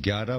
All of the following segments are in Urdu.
11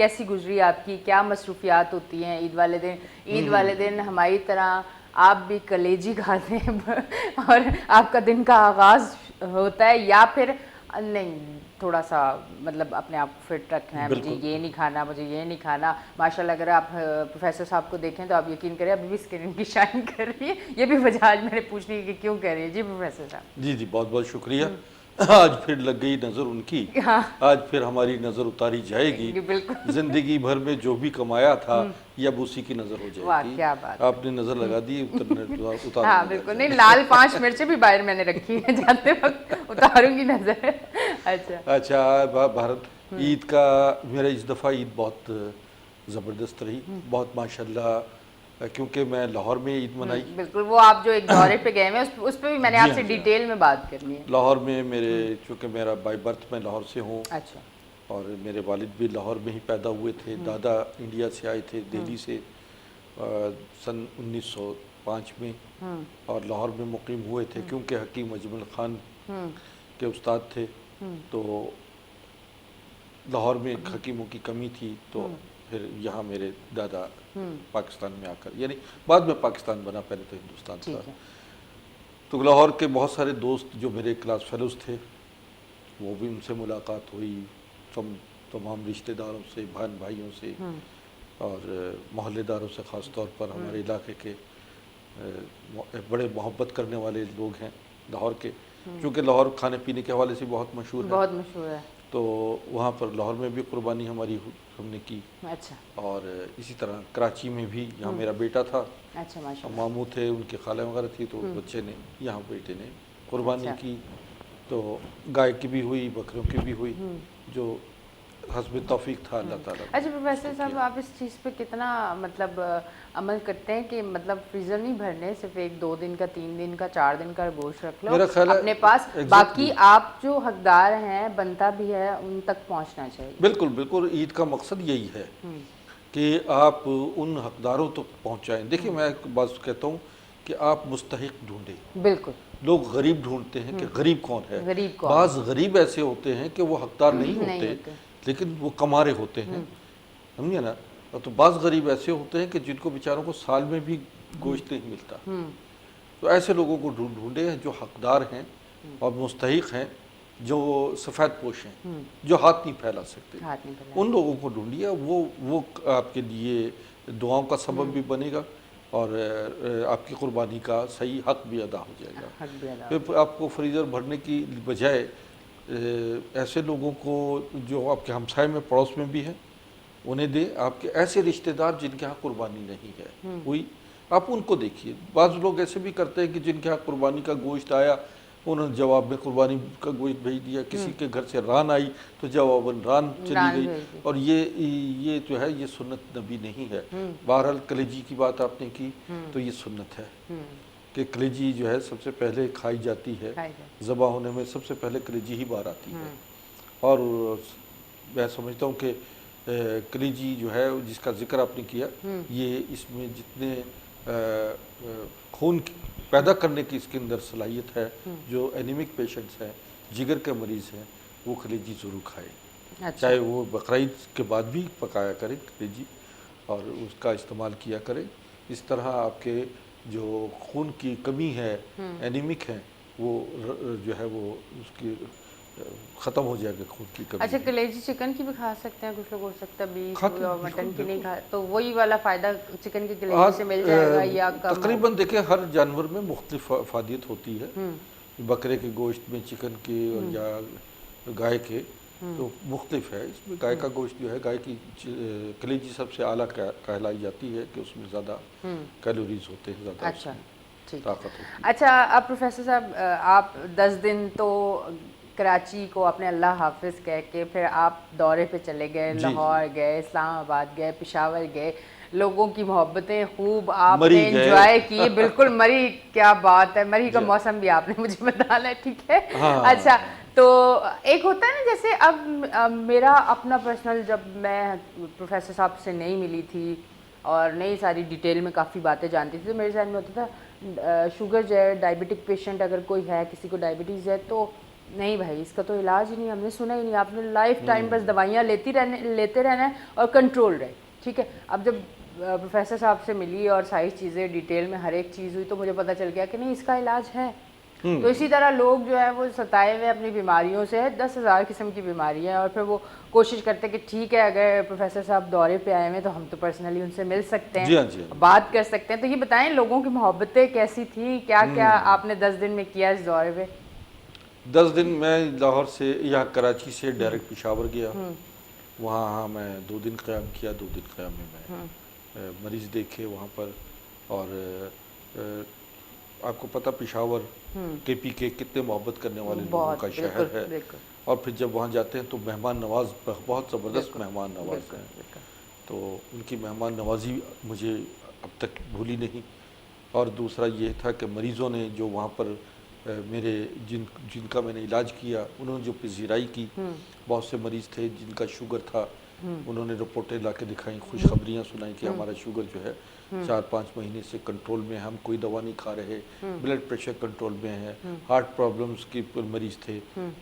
کیسی گزری آپ کی, کیا مصروفیات ہوتی ہیں عید والے دن؟ عید والے دن ہماری طرح آپ بھی کلیجی کھاتے ہیں اور آپ کا دن کا آغاز ہوتا ہے, یا پھر نہیں تھوڑا سا مطلب اپنے آپ کو فٹ رکھنا ہے, مجھے یہ نہیں کھانا, مجھے یہ نہیں کھانا؟ ماشاء اللہ اگر آپ پروفیسر صاحب کو دیکھیں تو آپ یقین کریں ابھی بھی اسکن ان کی شائن کر رہی ہے. یہ بھی وجہ آج میں نے پوچھنی ہے کہ کیوں کر رہی ہے. جی پروفیسر صاحب. جی بہت بہت شکریہ. آج پھر لگ گئی نظر ان کی, آج پھر ہماری نظر اتاری جائے گی. بالکل زندگی بھر میں جو بھی کمایا تھا یہ اب اسی کی نظر ہو جائے واہ گی. کیا بات. آپ نے نظر لگا دی, ہاں بالکل, نہیں لال 5 مرچیں بھی باہر میں نے رکھی ہیں, جاتے وقت اتاروں گی نظر. اچھا بھارت, عید کا میرا اس دفعہ عید بہت زبردست رہی, بہت ماشاءاللہ, کیونکہ میں لاہور میں عید منائی. بالکل, وہ آپ جو ایک دورے پہ گئے ہیں اس پہ بھی میں نے آپ سے ڈیٹیل میں بات کرنی ہے. لاہور میں میرے, چونکہ میرا بائی برتھ میں لاہور سے ہوں, اچھا, اور میرے والد بھی لاہور میں ہی پیدا ہوئے تھے. دادا انڈیا سے آئے تھے, دہلی سے سن 1905 میں, اور لاہور میں مقیم ہوئے تھے کیونکہ حکیم اجمل خان کے استاد تھے. تو لاہور میں حکیموں کی کمی تھی, تو پھر یہاں میرے دادا پاکستان میں آ کر, یعنی بعد میں پاکستان بنا, پہلے تو ہندوستان تھا. تو لاہور کے بہت سارے دوست جو میرے کلاس فیلوز تھے, وہ بھی ان سے ملاقات ہوئی, تمام رشتہ داروں سے, بہن بھائیوں سے, اور محلے داروں سے, خاص طور پر ہمارے علاقے کے بڑے محبت کرنے والے لوگ ہیں لاہور کے, چونکہ لاہور کھانے پینے کے حوالے سے بہت مشہور ہے. بہت مشہور ہے. تو وہاں پر لاہور میں بھی قربانی ہماری ہم نے کی. اچھا, اور اسی طرح کراچی میں بھی, یہاں میرا بیٹا تھا, اچھا ماشاء اللہ, ماموں تھے, ان کے خالہ وغیرہ تھی, تو بچے نے, یہاں بیٹے نے قربانی کی. تو گائے کی بھی ہوئی, بکریوں کی بھی ہوئی, جو حسب توفیق تھا اللہ تعالیٰ. اچھا پروفیسر صاحب, آپ اس چیز پہ کتنا مطلب عمل کرتے ہیں کہ مطلب فریزر نہیں بھرنے, صرف 1-2 دن کا, 3 دن کا, 4 دن کا گوشت رکھ لو اپنے پاس, باقی آپ جو حقدار ہیں بنتا بھی ہے ان تک پہنچنا چاہیے. بالکل بالکل, عید کا مقصد یہی ہے کہ آپ ان حقداروں تک پہنچائیں. دیکھیں میں ایک بات کہتا ہوں کہ آپ مستحق ڈھونڈیں. بالکل, لوگ غریب ڈھونڈتے ہیں کہ غریب کون ہے. غریب کون, بعض غریب ایسے ہوتے ہیں کہ وہ حقدار نہیں ہوتے لیکن وہ کمارے ہوتے ہیں, سمجھے نا. تو بعض غریب ایسے ہوتے ہیں کہ جن کو بیچاروں کو سال میں بھی گوشت نہیں ملتا. تو ایسے لوگوں کو ڈھونڈے ہیں جو حقدار ہیں اور مستحق ہیں, جو سفید پوش ہیں, جو ہاتھ نہیں پھیلا سکتے, ان لوگوں کو ڈھونڈیے. وہ آپ کے لیے دعاؤں کا سبب بھی بنے گا, اور آپ کی قربانی کا صحیح حق بھی ادا ہو جائے گا. پھر آپ کو فریزر بھرنے کی بجائے ایسے لوگوں کو جو آپ کے ہمسائے میں, پڑوس میں بھی ہیں, انہیں دیں. آپ کے ایسے رشتہ دار جن کے ہاں قربانی نہیں ہے ہوئی, آپ ان کو دیکھیے. بعض لوگ ایسے بھی کرتے ہیں کہ جن کے ہاں قربانی کا گوشت آیا, انہوں نے جواب میں قربانی کا گوشت بھیج دیا. کسی کے گھر سے ران آئی تو جواباً ران چلی گئی, اور یہ جو ہے یہ سنت نبی نہیں ہے. بہرحال کلیجی کی بات آپ نے کی, تو یہ سنت ہے کہ کلیجی جو ہے سب سے پہلے کھائی جاتی ہے. ذبح ہونے میں سب سے پہلے کلیجی ہی بار آتی ہے. اور میں سمجھتا ہوں کہ کلیجی جو ہے جس کا ذکر آپ نے کیا, یہ اس میں جتنے خون پیدا کرنے کی اس کے اندر صلاحیت ہے, جو اینیمک پیشنٹس ہیں, جگر کے مریض ہیں, وہ کلیجی ضرور کھائیں. چاہے وہ بقرعید کے بعد بھی پکایا کریں کلیجی, اور اس کا استعمال کیا کریں. اس طرح آپ کے جو خون کی کمی ہے, اینیمک ہیں, وہ جو ہے وہ اس کی ختم ہو جائے گا خون کی کمی. اچھا, کلیجی چکن کی بھی کھا سکتے ہیں کچھ لوگ, ہو سکتا ہے بیف اور مٹن کی نہیں کھا, تو وہی والا فائدہ چکن کی کلیجی سے مل جائے گا یا کم؟ تقریباً دیکھیں ہر جانور میں مختلف افادیت ہوتی ہے. بکرے کے گوشت میں, چکن کے, اور یا گائے کے, تو مختلف ہے. اس میں گائے کا گوشت جو ہے, گائے کی کلیجی سب سے اعلیٰ کہلائی جاتی ہے کہ اس میں زیادہ کیلوریز ہوتے ہیں, زیادہ طاقت ہوتی ہے. اچھا, اب پروفیسر صاحب آپ 10 دن تو کراچی کو اپنے اللہ حافظ کہہ کے پھر آپ دورے پہ چلے گئے, لاہور گئے, اسلام آباد گئے, پشاور گئے, لوگوں کی محبتیں خوب آپ نے انجوائے کی. بالکل, مری کیا بات ہے, مری کا موسم بھی آپ نے مجھے بتانا ہے, ٹھیک ہے. اچھا, تو ایک ہوتا ہے نا, جیسے اب میرا اپنا پرسنل, جب میں پروفیسر صاحب سے نہیں ملی تھی اور نئی ساری ڈیٹیل میں کافی باتیں جانتی تھی, تو میرے ذہن میں ہوتا تھا شوگر جو ہے, ڈائبٹک پیشنٹ اگر کوئی ہے, کسی کو ڈائبٹیز ہے, تو نہیں بھائی اس کا تو علاج ہی نہیں، ہم نے سنا ہی نہیں. آپ نے لائف ٹائم بس دوائیاں لیتے رہنا ہے اور کنٹرول رہے. ٹھیک ہے. اب جب پروفیسر صاحب سے ملی اور ساری چیزیں ڈیٹیل میں ہر ایک چیز ہوئی تو مجھے پتہ چل گیا کہ نہیں اس کا علاج ہے. تو اسی طرح لوگ جو ہے وہ ستائے ہوئے اپنی بیماریوں سے 10,000 قسم کی بیماریاں ہیں اور پھر وہ کوشش کرتے ہیں کہ ٹھیک ہے اگر پروفیسر صاحب دورے پہ آئے ہوئے تو ہم تو پرسنلی ان سے مل سکتے جی ہیں، ہاں جی ہاں. بات کر سکتے ہیں. تو یہ بتائیں لوگوں کی محبتیں کیسی تھیں، کیا کیا آپ نے 10 دن میں کیا اس دورے پہ؟ 10 دن میں لاہور سے یا کراچی سے ڈائریکٹ پشاور گیا. وہاں میں 2 دن قیام کیا. 2 دن قیام میں مریض دیکھے وہاں پر. اور آپ کو پتہ پشاور کے پی کے کتنے محبت کرنے والے لوگوں کا شہر ہے. اور پھر جب وہاں جاتے ہیں تو مہمان نواز بہت زبردست مہمان نواز ہیں. تو ان کی مہمان نوازی مجھے اب تک بھولی نہیں. اور دوسرا یہ تھا کہ مریضوں نے جو وہاں پر میرے جن کا میں نے علاج کیا انہوں نے جو پذیرائی کی. بہت سے مریض تھے جن کا شوگر تھا، انہوں نے رپورٹیں لا کے دکھائیں، خوشخبریاں سنائیں کہ ہمارا شوگر جو ہے 4-5 مہینے سے کنٹرول میں ہے، ہم کوئی دوا نہیں کھا رہے، بلڈ پریشر کنٹرول میں ہے. ہارٹ پرابلمز کی مریض تھے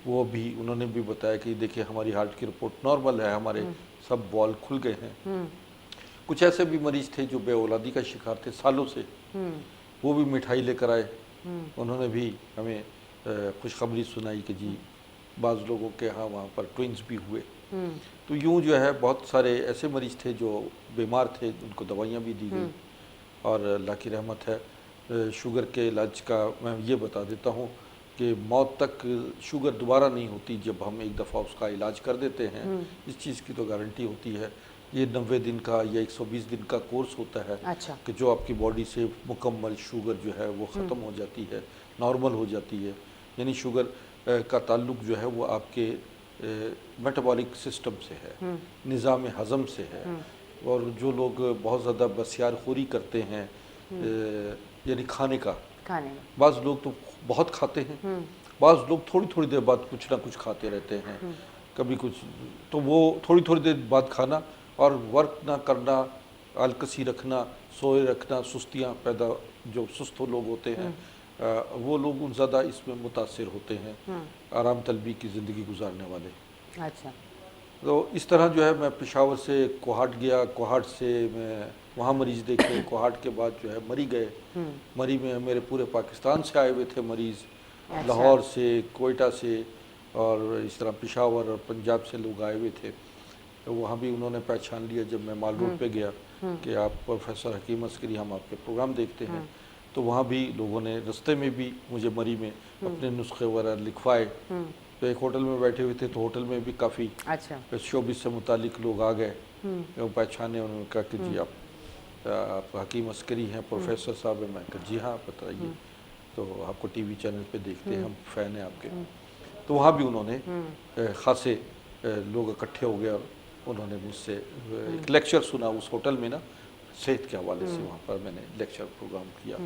وہ بھی انہوں نے بھی بتایا کہ دیکھیں ہماری ہارٹ کی رپورٹ نارمل ہے، ہمارے سب وال کھل گئے ہیں. کچھ ایسے بھی مریض تھے جو بے اولادی کا شکار تھے سالوں سے، وہ بھی مٹھائی لے کر آئے. انہوں نے بھی ہمیں خوشخبری سنائی کہ جی بعض لوگوں کے ہاں وہاں پر ٹوئنز بھی ہوئے. تو یوں جو ہے بہت سارے ایسے مریض تھے جو بیمار تھے، ان کو دوائیاں بھی دی گئی. اور اللہ کی رحمت ہے. شوگر کے علاج کا میں یہ بتا دیتا ہوں کہ موت تک شوگر دوبارہ نہیں ہوتی جب ہم ایک دفعہ اس کا علاج کر دیتے ہیں. اس چیز کی تو گارنٹی ہوتی ہے. یہ 90 دن کا یا 120 دن کا کورس ہوتا ہے کہ جو آپ کی باڈی سے مکمل شوگر جو ہے وہ ختم ہو جاتی ہے، نارمل ہو جاتی ہے. یعنی شوگر کا تعلق جو ہے وہ آپ کے میٹابولک سسٹم سے ہے، نظام ہضم سے ہے. اور جو لوگ بہت زیادہ بسیار خوری کرتے ہیں یعنی کھانے کا، بعض لوگ تو بہت کھاتے ہیں، بعض لوگ تھوڑی تھوڑی دیر بعد کچھ نہ کچھ کھاتے رہتے ہیں، کبھی کچھ. تو وہ تھوڑی تھوڑی دیر بعد کھانا اور ورک نہ کرنا، آلکسی رکھنا، سوئے رکھنا، سستیاں پیدا، جو سست لوگ ہوتے ہیں وہ لوگ زیادہ اس میں متاثر ہوتے ہیں، آرام طلبی کی زندگی گزارنے والے. اچھا. تو اس طرح جو ہے میں پشاور سے کوہاٹ گیا. کوہاٹ سے میں وہاں مریض دیکھے. کوہاٹ کے بعد جو ہے مری گئے. مری میں میرے پورے پاکستان سے آئے ہوئے تھے مریض، لاہور سے، کوئٹہ سے، اور اس طرح پشاور اور پنجاب سے لوگ آئے ہوئے تھے. وہاں بھی انہوں نے پہچان لیا جب میں مال روڈ پہ گیا کہ آپ پروفیسر حکیم عسکری، ہم آپ کے پروگرام دیکھتے ہیں. تو وہاں بھی لوگوں نے رستے میں بھی مجھے مری میں اپنے نسخے وغیرہ لکھوائے. تو ایک ہوٹل میں بیٹھے ہوئے تھے تو ہوٹل میں بھی کافی شعبے سے متعلق لوگ آ گئے. وہ پہچانے، انہوں نے کہا کہ جی آپ حکیم عسکری ہیں، پروفیسر صاحب ہیں. میں کہا جی ہاں بتائیے. تو آپ کو ٹی وی چینل پہ دیکھتے ہیں، ہم فین ہیں آپ کے. تو وہاں بھی انہوں نے خاصے لوگ اکٹھے ہو گئے اور انہوں نے مجھ سے ایک لیکچر سنا اس ہوٹل میں نا، صحت کے حوالے سے وہاں پر میں نے لیکچر پروگرام کیا.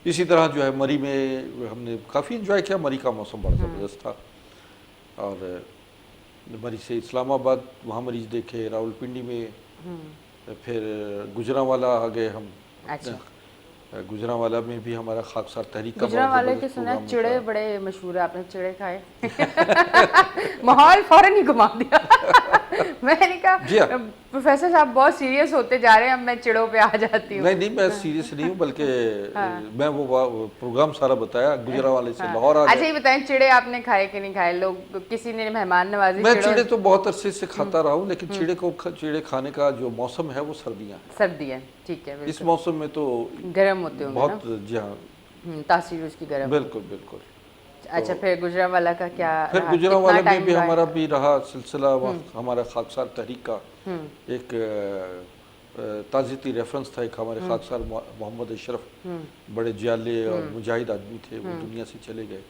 اسی طرح جو ہے مری میں ہم نے کافی انجوائے کیا. مری کا موسم بڑا زبردست تھا. اور مری سے اسلام آباد وہاں مریض دیکھے، راول پنڈی میں، پھر گجرانوالہ آ گئے ہم. گجرانوالہ میں بھی ہمارا خاکسار تحریک کا گجرانوالہ کے سنا چڑے بڑے مشہور ہیں، آپ نے چڑے کھائے؟ ماحول فوراً ہی گھما دیا. میں نے کہا پروفیسر صاحب بہت سیریس ہوتے جا رہے ہیں، اب میں چڑوں پہ آ جاتی ہوں. نہیں میں سیریس نہیں ہوں، بلکہ میں وہ پروگرام سارا بتایا. گجرانوالے سے لاہور آ گئے. اچھا یہ بتائیں چڑے آپ نے کھائے کہ نہیں کھائے؟ لوگ کسی نے مہمان نوازی؟ میں چڑے تو بہت عرصے سے کھاتا رہا ہوں، لیکن چڑے کھانے کا جو موسم ہے وہ سردیاں ہیں. سردیاں، ٹھیک ہے. اس موسم میں تو گرم ہوتے ہوں گے بہت. جی ہاں، تاثیر اس کی گرم. بالکل بالکل. اچھا پھر گجرانوالہ کا کیا؟ پھر گجرانوالہ میں بھی ہمارا بھی رہا سلسلہ ہمارا خاکسار تحریک کا. ایک تعزیتی ریفرنس تھا ایک ہمارے خاکسار محمد اشرف، بڑے جیالے اور مجاہد آدمی تھے، وہ دنیا سے چلے گئے.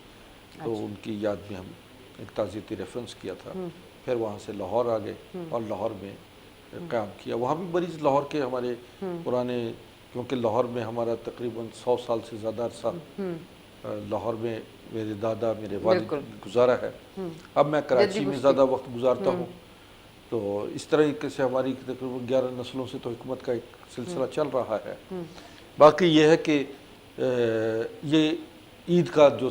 تو ان کی یاد میں ہم ایک تعزیتی ریفرنس کیا تھا. پھر وہاں سے لاہور آ گئے اور لاہور میں قیام کیا. وہاں بھی مریض لاہور کے ہمارے پرانے، کیونکہ لاہور میں ہمارا تقریباً 100 سال سے زیادہ عرصہ لاہور میں میرے دادا میرے والد گزارا ہے. اب میں کراچی میں زیادہ وقت گزارتا ہوں. تو اس طریقے سے ہماری تقریباً 11 نسلوں سے تو حکمت کا ایک سلسلہ چل رہا ہے. باقی یہ ہے کہ یہ عید کا جو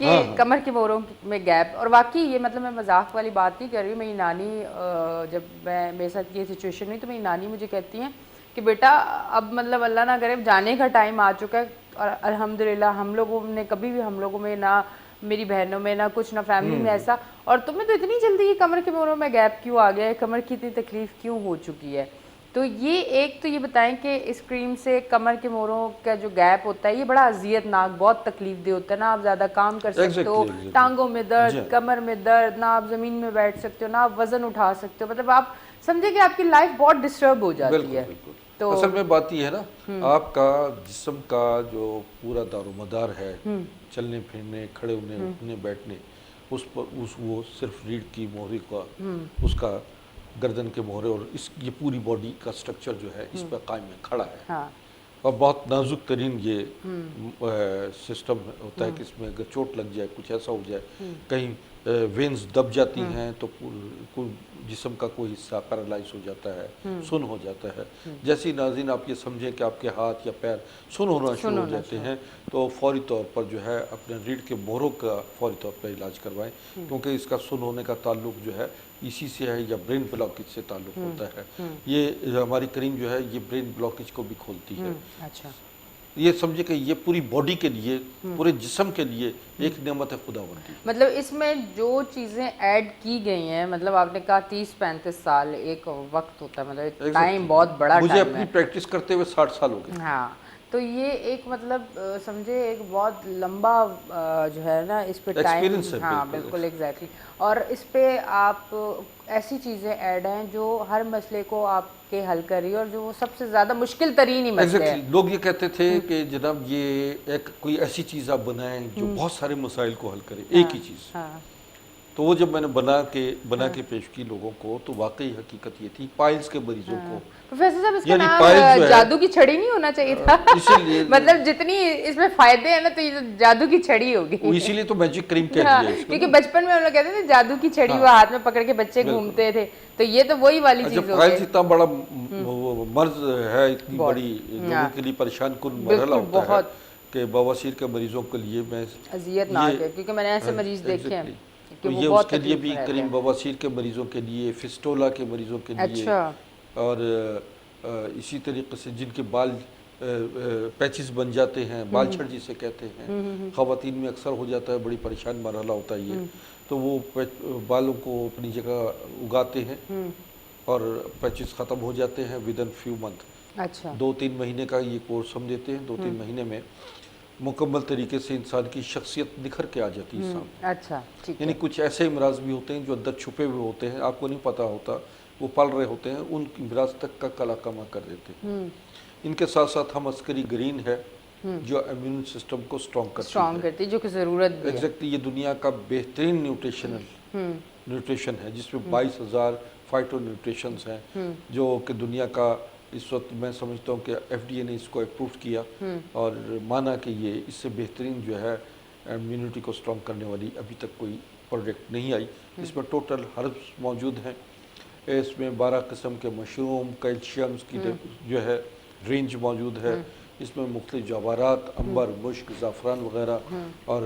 کہ کمر کے موروں میں گیپ. اور واقعی یہ مطلب میں مذاق والی بات نہیں کر رہی ہوں. میری نانی جب میرے ساتھ یہ سچویشن ہوئی تو میری نانی مجھے کہتی ہیں کہ بیٹا اب مطلب اللہ نہ کرے جانے کا ٹائم آ چکا ہے, اور الحمدللہ ہم لوگوں نے کبھی بھی, ہم لوگوں میں نہ میری بہنوں میں نہ کچھ, نہ فیملی میں ایسا, اور تمہیں تو اتنی جلدی یہ کمر کے موروں میں گیپ کیوں آ گیا ہے, کمر کی اتنی تکلیف کیوں ہو چکی ہے. تو یہ ایک تو یہ بتائیں کہ اس کریم سے کمر کے موروں کا جو گیپ ہوتا ہے یہ بڑا اذیت ناک, بہت تکلیف دہ ہوتا ہے, نہ آپ زیادہ کام کر سکتے ہو, ٹانگوں میں درد, کمر میں درد, نہ آپ زمین میں بیٹھ سکتے ہو, نہ آپ وزن اٹھا سکتے ہو, مطلب آپ سمجھے کہ آپ کی لائف بہت ڈسٹرب ہو جاتی ہے. تو اصل میں بات یہ ہے نا, آپ کا جسم کا جو پورا دار و مدار ہے, چلنے پھرنے, کھڑے ہونے, اٹھنے بیٹھنے, اس پر وہ صرف ریڑھ کی مہرے کا, اس کا گردن کے مہرے اور یہ پوری باڈی کا سٹرکچر جو ہے اس پہ قائم ہے, کھڑا ہے. اور بہت نازک ترین یہ سسٹم ہوتا ہے کہ اس میں اگر چوٹ لگ جائے, کچھ ایسا ہو جائے, کہیں وینز دب جاتی ہیں تو جسم کا کوئی حصہ پیرالائز ہو جاتا ہے, سن ہو جاتا ہے. جیسے ہی ناظرین آپ یہ سمجھیں کہ آپ کے ہاتھ یا پیر سن ہونا شروع ہو جاتے ہیں تو فوری طور پر جو ہے اپنے ریڑھ کے مہروں کا فوری طور پر علاج کروائیں, کیونکہ اس کا سن ہونے کا تعلق جو ہے اسی سے ہے یا برین بلاکیج سے تعلق ہوتا ہے. یہ ہماری کریم جو ہے یہ برین بلاکیج کو بھی کھولتی ہے. یہ سمجھے کہ یہ پوری باڈی کے لیے, پورے جسم کے لیے ایک نعمت خداوندی. مطلب اس میں جو چیزیں ایڈ کی گئی ہیں, مطلب آپ نے کہا 30-35 سال ایک وقت ہوتا ہے, مطلب ٹائم بہت بڑا ٹائم ہے. مجھے اپنی پریکٹس کرتے ہوئے 60 سال ہو گئے. ہاں, تو یہ ایک مطلب سمجھے ایک بہت لمبا جو ہے نا اس پہ ٹائم. ہاں بالکل ایگزیکٹلی. اور اس پہ آپ ایسی چیزیں ایڈ ہیں جو ہر مسئلے کو آپ کے حل کر رہی ہے, اور جو وہ سب سے زیادہ مشکل ترین ہی مسئلے ہیں. لوگ یہ کہتے تھے کہ جناب یہ ایک کوئی ایسی چیز آپ بنائیں جو بہت سارے مسائل کو حل کرے, ایک ہی چیز. تو وہ جب میں نے بنا کے پیش کی لوگوں کو, تو واقعی حقیقت یہ تھی پائلز کے مریضوں کو. پروفیسر صاحب اس کا نام جادو کی چھڑی نہیں ہونا چاہیے تھا, مطلب جتنی اس میں فائدے ہیں نا تو یہ جادو کی چھڑی ہوگی. اسی لیے تو میجک کریم کہہ دیا ہے, کیونکہ بچپن میں ہم لوگ کہتے تھے جادو کی چھڑی, وہ ہاتھ میں پکڑ کے بچے گھومتے تھے, تو یہ تو وہی والی چیز ہوگی. پائلز اتنا بڑا مرض ہے, اتنی بڑی لوگوں کے لیے پریشان کن مرحلہ ہوتا ہے کہ بواسیر کے مریضوں کے لیے میں اذیت ناک ہے, کیونکہ میں نے ایسے مریض دیکھے ہیں. تو یہ اس کے لیے بھی کریم بواسیر کے مریضوں کے لیے, فسٹولا کے مریضوں کے لیے, اور اسی طریقے سے جن کے بال پیچز بن جاتے ہیں, بال چھڑ جسے کہتے ہیں, خواتین میں اکثر ہو جاتا ہے, بڑی پریشان مرحلہ ہوتا ہے یہ. تو وہ بالوں کو اپنی جگہ اگاتے ہیں اور پیچز ختم ہو جاتے ہیں ودن فیو منتھ. 2-3 مہینے کا یہ کورس ہم دیتے ہیں. 2-3 مہینے میں مکمل طریقے سے انسان کی شخصیت نکھر کے آ جاتی ہے سامنے. یعنی کچھ ایسے امراض بھی ہوتے ہیں جو اندر چھپے ہوئے ہوتے ہیں, آپ کو نہیں پتا ہوتا, وہ پل رہے ہوتے ہیں, ان امراض تک کا کلا کما کر دیتے ہیں. ان کے ساتھ ساتھ ہم عسکری گرین ہے جو امیون سسٹم کو سٹرونگ کرتی ہے, جو کہ ضرورت بھی ہے. ایگزیکٹلی یہ دنیا کا بہترین نیوٹریشن ہے, جس میں 22,000 فائٹو نیوٹریشنز ہیں, جو کہ دنیا کا اس وقت میں سمجھتا ہوں کہ ایف ڈی اے نے اس کو اپروو کیا اور مانا کہ یہ اس سے بہترین جو ہے امیونٹی کو سٹرونگ کرنے والی ابھی تک کوئی پروڈکٹ نہیں آئی. اس میں ٹوٹل ہربس موجود ہیں, اس میں 12 قسم کے مشروم, کیلشیمز کی جو ہے رینج موجود ہے, اس میں مختلف جوارات, انبر, مشک, زعفران وغیرہ, اور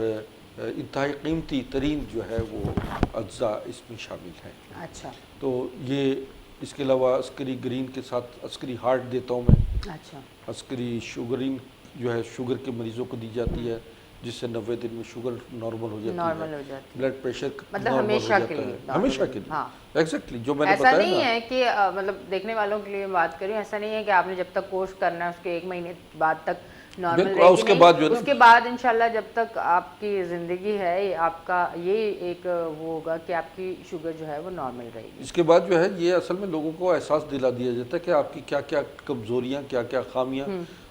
انتہائی قیمتی ترین جو ہے وہ اجزاء اس میں شامل ہیں. اچھا, تو یہ اس کے علاوہ عسکری گرین کے ساتھ عسکری ہارٹ دیتا ہوں میں. اچھا, عسکری شوگرین جو ہے شوگر کے مریضوں کو دی جاتی ہے, جس سے 90 دن میں شوگر نارمل ہو جاتی ہے, بلڈ پریشر مطلب ہمیشہ کے لیے. ہمیشہ کے لیے. ایگزیکٹلی جو میں نے بتایا. ایسا نہیں ہے کہ مطلب دیکھنے والوں کے لیے بات کری, ایسا نہیں ہے کہ آپ نے جب تک کورس کرنا ہے اس کے 1 مہینے بعد تک نارمل رہے گی. اس کے بعد انشاءاللہ جب تک آپ کی زندگی ہے, آپ کا یہ ایک وہ ہوگا کہ آپ کی شوگر جو ہے وہ نارمل رہے گی. اس کے بعد جو ہے یہ اصل میں لوگوں کو احساس دلا دیا جاتا ہے کہ آپ کی کیا کیا کمزوریاں, کیا کیا خامیاں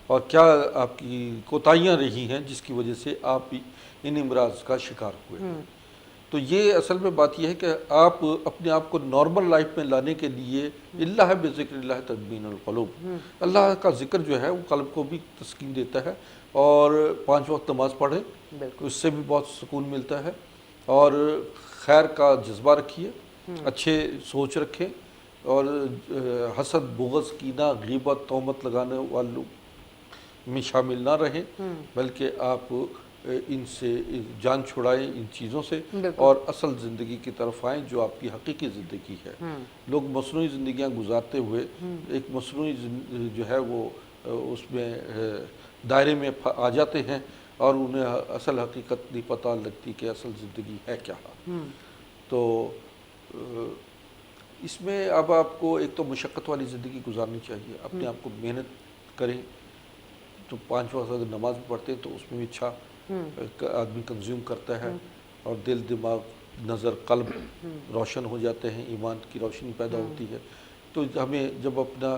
اور کیا آپ کی کوتاہیاں رہی ہیں جس کی وجہ سے آپ ان امراض کا شکار ہوئے. تو یہ اصل میں بات یہ ہے کہ آپ اپنے آپ کو نارمل لائف میں لانے کے لیے اللہ بذکر اللہ تطمئن القلوب, اللہ کا ذکر جو ہے وہ قلب کو بھی تسکین دیتا ہے, اور 5 وقت نماز پڑھیں, اس سے بھی بہت سکون ملتا ہے, اور خیر کا جذبہ رکھیے, اچھے سوچ رکھیں, اور حسد, بغض, کینہ, غیبت, تہمت لگانے والوں میں شامل نہ رہیں, بلکہ آپ ان سے جان چھڑائیں ان چیزوں سے بالکل۔ اور اصل زندگی کی طرف آئیں جو آپ کی حقیقی زندگی ہے۔ لوگ مصنوعی زندگیاں گزارتے ہوئے ایک مصنوعی جو ہے وہ اس میں دائرے میں آ جاتے ہیں اور انہیں اصل حقیقت نہیں پتہ لگتی کہ اصل زندگی ہے کیا۔ تو اس میں اب آپ کو ایک تو مشقت والی زندگی گزارنی چاہیے، اپنے آپ کو محنت کریں، تو 5 وقت اگر نماز پڑھتے ہیں تو اس میں بھی اچھا آدمی کنزیوم کرتا ہے اور دل دماغ نظر قلب روشن ہو جاتے ہیں، ایمان کی روشنی پیدا ہوتی ہے۔ تو ہمیں جب اپنا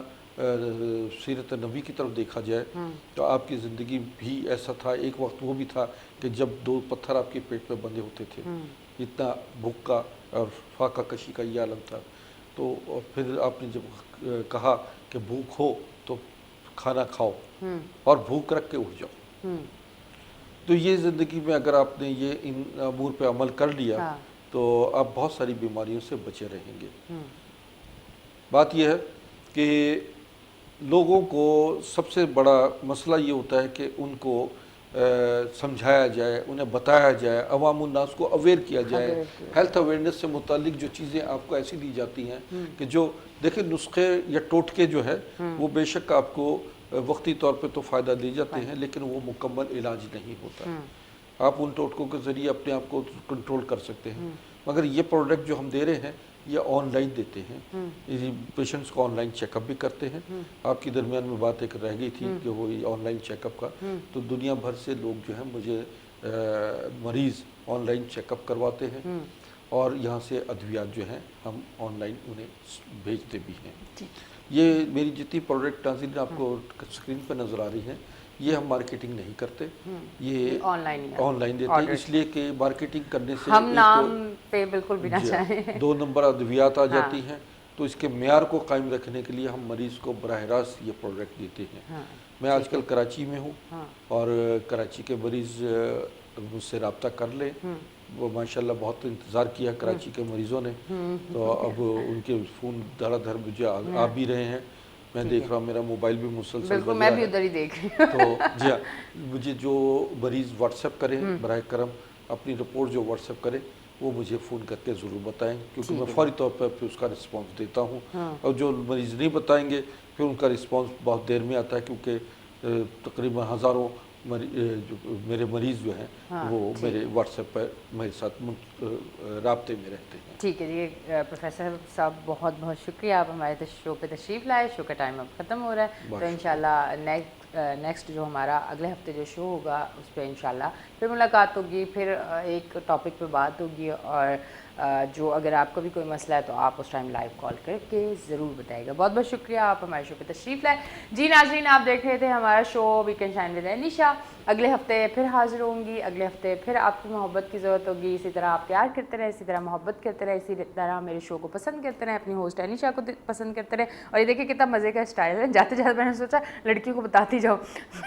سیرت نبی کی طرف دیکھا جائے تو آپ کی زندگی بھی ایسا تھا، ایک وقت وہ بھی تھا کہ جب 2 پتھر آپ کے پیٹ پہ بندھے ہوتے تھے، اتنا بھوک کا اور فاقہ کشی کا یہ عالم تھا۔ تو اور پھر آپ نے جب کہا کہ بھوک ہو تو کھانا کھاؤ اور بھوک رکھ کے اٹھ جاؤ، تو یہ زندگی میں اگر آپ نے یہ ان امور پہ عمل کر لیا تو آپ بہت ساری بیماریوں سے بچے رہیں گے۔ بات یہ ہے کہ لوگوں کو سب سے بڑا مسئلہ یہ ہوتا ہے کہ ان کو سمجھایا جائے، انہیں بتایا جائے، عوام الناس کو اویئر کیا جائے۔ ہیلتھ اویئرنیس سے متعلق جو چیزیں آپ کو ایسی دی جاتی ہیں کہ جو دیکھیں نسخے یا ٹوٹکے جو ہے وہ بے شک آپ کو وقتی طور پہ تو فائدہ دے جاتے ہیں لیکن وہ مکمل علاج نہیں ہوتا۔ آپ ان ٹوٹکوں کے ذریعے اپنے آپ کو کنٹرول کر سکتے ہیں، مگر یہ پروڈکٹ جو ہم دے رہے ہیں یہ آن لائن دیتے ہیں، پیشنٹس کو آن لائن چیک اپ بھی کرتے ہیں۔ آپ کی درمیان میں بات ایک رہ گئی تھی کہ وہ آن لائن چیک اپ کا، تو دنیا بھر سے لوگ جو ہیں مجھے مریض آن لائن چیک اپ کرواتے ہیں اور یہاں سے ادویات جو ہیں ہم آن لائن انہیں بھیجتے بھی ہیں۔ یہ میری جتنی پروڈکٹ ناظرین آپ کو اسکرین پہ نظر آ رہی ہیں یہ ہم مارکیٹنگ نہیں کرتے، یہ آن لائن دیتے ہیں، اس لیے کہ مارکیٹنگ کرنے سے ہم نام پہ بالکل بھی نہ چاہیں 2 نمبر ادویات آ جاتی ہیں، تو اس کے معیار کو قائم رکھنے کے لیے ہم مریض کو براہ راست یہ پروڈکٹ دیتے ہیں۔ میں آج کل کراچی میں ہوں اور کراچی کے مریض مجھ سے رابطہ کر لیں، وہ ماشاءاللہ بہت انتظار کیا کراچی کے مریضوں نے، تو اب ان کے فون دھڑا دھڑ مجھے آ بھی رہے ہیں، میں دیکھ رہا ہوں میرا موبائل بھی مسلسل بالکل میں بھی ادھر ہی دیکھ رہی ہوں۔ تو جی ہاں، مجھے جو مریض واٹس ایپ کریں براہ کرم اپنی رپورٹ جو واٹس ایپ کریں وہ مجھے فون کر کے ضرور بتائیں، کیونکہ میں فوری طور پر پھر اس کا رسپانس دیتا ہوں، اور جو مریض نہیں بتائیں گے پھر ان کا رسپانس بہت دیر میں آتا ہے، کیونکہ تقریباً ہزاروں جو میرے مریض جو ہیں وہ میرے واٹس ایپ پر میرے ساتھ رابطے میں رہتے ہیں۔ ٹھیک ہے جی پروفیسر صاحب بہت بہت شکریہ، آپ ہمارے شو پہ تشریف لائے، شو کا ٹائم اب ختم ہو رہا ہے، تو انشاءاللہ نیکسٹ جو ہمارا اگلے ہفتے جو شو ہوگا اس پہ انشاءاللہ پھر ملاقات ہوگی، پھر ایک ٹاپک پہ بات ہوگی، اور جو اگر آپ کو بھی کوئی مسئلہ ہے تو آپ اس ٹائم لائیو کال کر کے ضرور بتائیے گا۔ بہت بہت شکریہ، آپ ہمارے شو پہ تشریف لائے۔ جی ناظرین، آپ دیکھ رہے تھے ہمارا شو ویکینڈ شائن ود انیشا، اگلے ہفتے پھر حاضر ہوں گی، اگلے ہفتے پھر آپ کی محبت کی ضرورت ہوگی، اسی طرح آپ پیار کرتے رہے، اسی طرح محبت کرتے رہے، اسی طرح میرے شو کو پسند کرتے رہے، اپنی ہوسٹ انیشا کو پسند کرتے رہے، اور یہ دیکھیں کتنا مزے کا اسٹائل ہے، جاتے جاتے میں نے سوچا لڑکیوں کو بتاتی جاؤں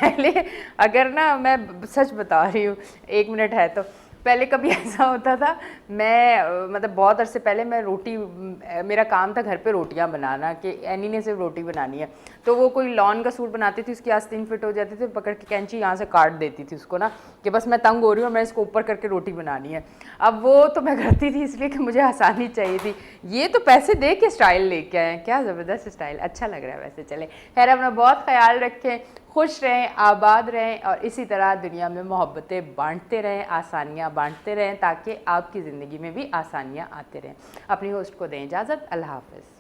پہلے، اگر نا میں سچ بتا رہی ہوں 1 منٹ ہے تو پہلے کبھی ایسا ہوتا تھا، میں مطلب بہت عرصے پہلے میں روٹی، میرا کام تھا گھر پہ روٹیاں بنانا، کہ اینی نے صرف روٹی بنانی ہے، تو وہ کوئی لان کا سوٹ بناتی تھی، اس کی آستین فٹ ہو جاتی تھی، پکڑ کے کینچی یہاں سے کاٹ دیتی تھی اس کو نا، کہ بس میں تنگ ہو رہی ہوں، میں اس کو اوپر کر کے روٹی بنانی ہے۔ اب وہ تو میں کرتی تھی اس لیے کہ مجھے آسانی چاہیے تھی، یہ تو پیسے دے کے اسٹائل لے کے آئے ہیں، کیا زبردست اسٹائل، اچھا لگ رہا ہے ویسے۔ چلے خیر، اپنا بہت خیال رکھیں، خوش رہیں، آباد رہیں، اور اسی طرح دنیا میں محبتیں بانٹتے رہیں، آسانیاں بانٹتے رہیں، تاکہ آپ کی زندگی میں بھی آسانیاں آتے رہیں۔ اپنی ہوسٹ کو دیں اجازت، اللہ حافظ۔